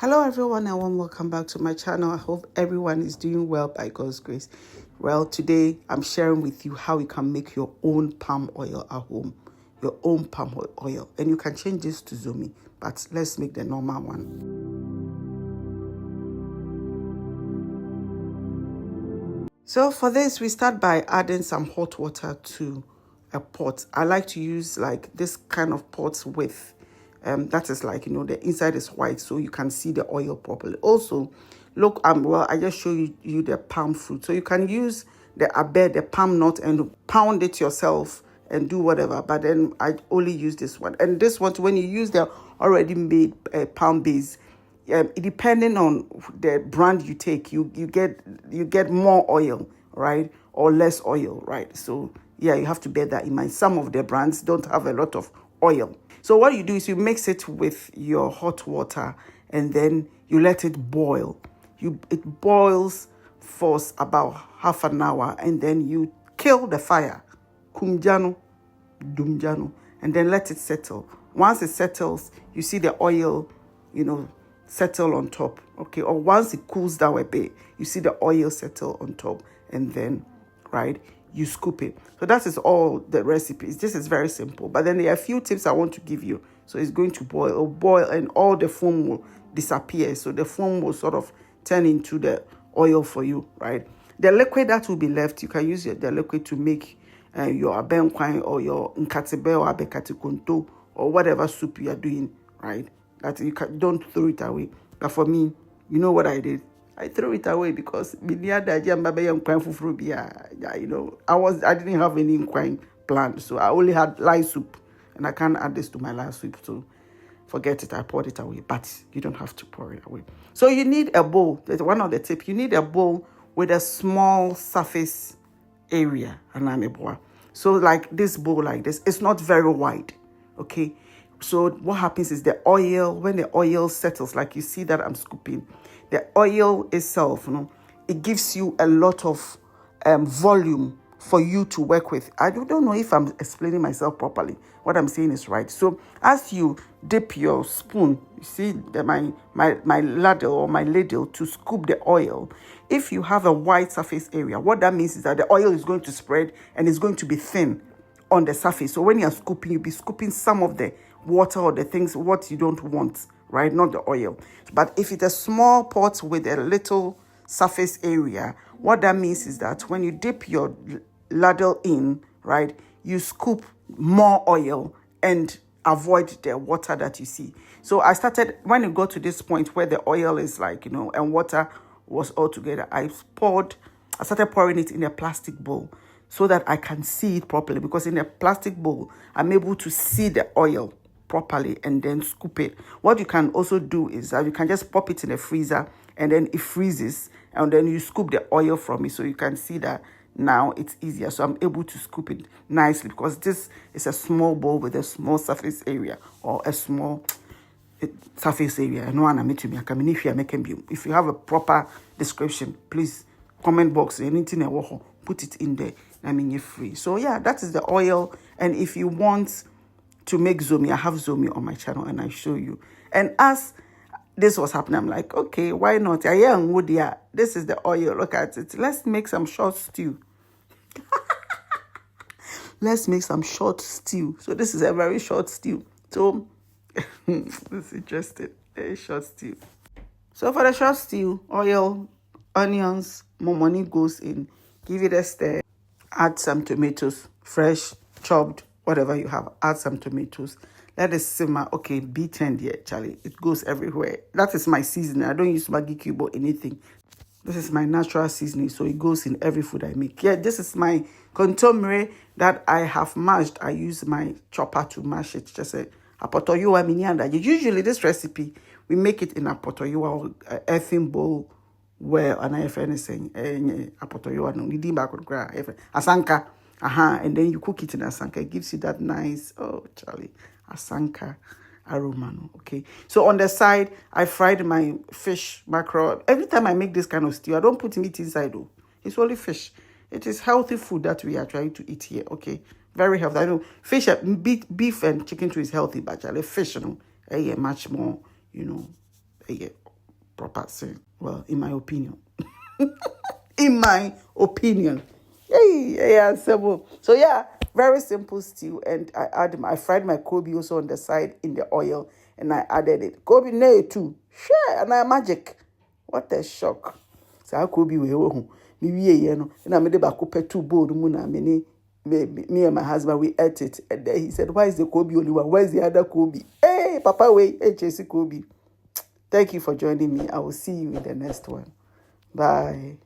Hello everyone and warm welcome back to my channel. I hope everyone is doing well by God's grace. Well, today I'm sharing with you how you can make your own palm oil at home. Your own palm oil. And you can change this to Zomi, but let's make the normal one. So for this, we start by adding some hot water to a pot. I like to use like this kind of pots with that is like, the inside is white so you can see the oil properly. Also, look, well, I just show you the palm fruit. So you can use the palm nut and pound it yourself and do whatever. But then I only use this one. And this one, when you use the already made palm base, depending on the brand you take, you get more oil, right? Or less oil, right? So yeah, you have to bear that in mind. Some of the brands don't have a lot of oil. So what you do is you mix it with your hot water and then you let it boil. It boils for about half an hour and then you kill the fire. Kumjano, dumjano, and then let it settle. Once it settles, you see the oil, settle on top. Okay, or once it cools down a bit, you see the oil settle on top and then, right, you scoop it. So that is all the recipes. This is very simple. But then there are a few tips I want to give you. So it's going to boil and all the foam will disappear. So the foam will sort of turn into the oil for you, right? The liquid that will be left, you can use the liquid to make your abɛnkwan or your nkatebe or abekatikonto or whatever soup you are doing, right? That don't throw it away. But for me, you know what I did? I threw it away because I didn't have any nkwan planned, so I only had light soup, and I can't add this to my last soup, so forget it. I poured it away, but you don't have to pour it away. So you need a bowl. That's one of the tips. You need a bowl with a small surface area, so like this bowl like this. It's not very wide, okay? So what happens is when the oil settles, like you see that I'm scooping, the oil itself, it gives you a lot of volume for you to work with. I don't know if I'm explaining myself properly. What I'm saying is right. So as you dip your spoon, you see my ladle or my ladle to scoop the oil. If you have a wide surface area, what that means is that the oil is going to spread and it's going to be thin on the surface. So when you're scooping, you'll be scooping some of the water or the things what you don't want, right? Not the oil. But if it's a small pot with a little surface area, what that means is that when you dip your ladle in, right, you scoop more oil and avoid the water that you see. So I started, when it got to this point where the oil is like, and water was all together, I started pouring it in a plastic bowl so that I can see it properly, because in a plastic bowl, I'm able to see the oil properly and then scoop it. What you can also do is that you can just pop it in a freezer and then it freezes and then you scoop the oil from it, so you can see that now it's easier. So I'm able to scoop it nicely because this is a small bowl with a small surface area or a small surface area. If you have a proper description, please comment box, anything put it in there. You're free. So yeah, that is the oil. And if you want to make Zomi, I have Zomi on my channel and I show you. And as this was happening, I'm like, okay, why not? This is the oil. Look at it. Let's make some short stew. Let's make some short stew. So this is a very short stew. So this is interesting. A short stew. So for the short stew, oil, onions, more money goes in. Give it a stir. Add some tomatoes, fresh, chopped, whatever you have. Add some tomatoes. Let it simmer. Okay, be tender, Charlie. It goes everywhere. That is my seasoning. I don't use Maggi cube or anything. This is my natural seasoning, so it goes in every food I make. Yeah, this is my kontomire that I have mashed. I use my chopper to mash it. Just a apotoyuwa minianda. Usually this recipe, we make it in a apotoyuwa earthen bowl where an IFN is saying apotoyuwa no nidi back asanka. And then you cook it in asanka. It gives you that nice, Charlie, asanka aroma. Okay. So on the side, I fried my fish, mackerel. Every time I make this kind of stew, I don't put meat inside though. It's only fish. It is healthy food that we are trying to eat here. Okay. Very healthy. I know fish, beef and chicken too is healthy, but fish, much more, proper sin. Well, in my opinion. In my opinion. Yeah, simple. So yeah, very simple stew. And I fried my Kobe also on the side in the oil, and I added it. Kobe nay too. Sure, and I magic. What a shock. So I Kobe we home. Me and I made a couple two bowl muna me and my husband we ate it, and then he said, "Why is the Kobe only one? Where is the other Kobe?" Hey, Papa, wait, hey, Jesse Kobe. Thank you for joining me. I will see you in the next one. Bye.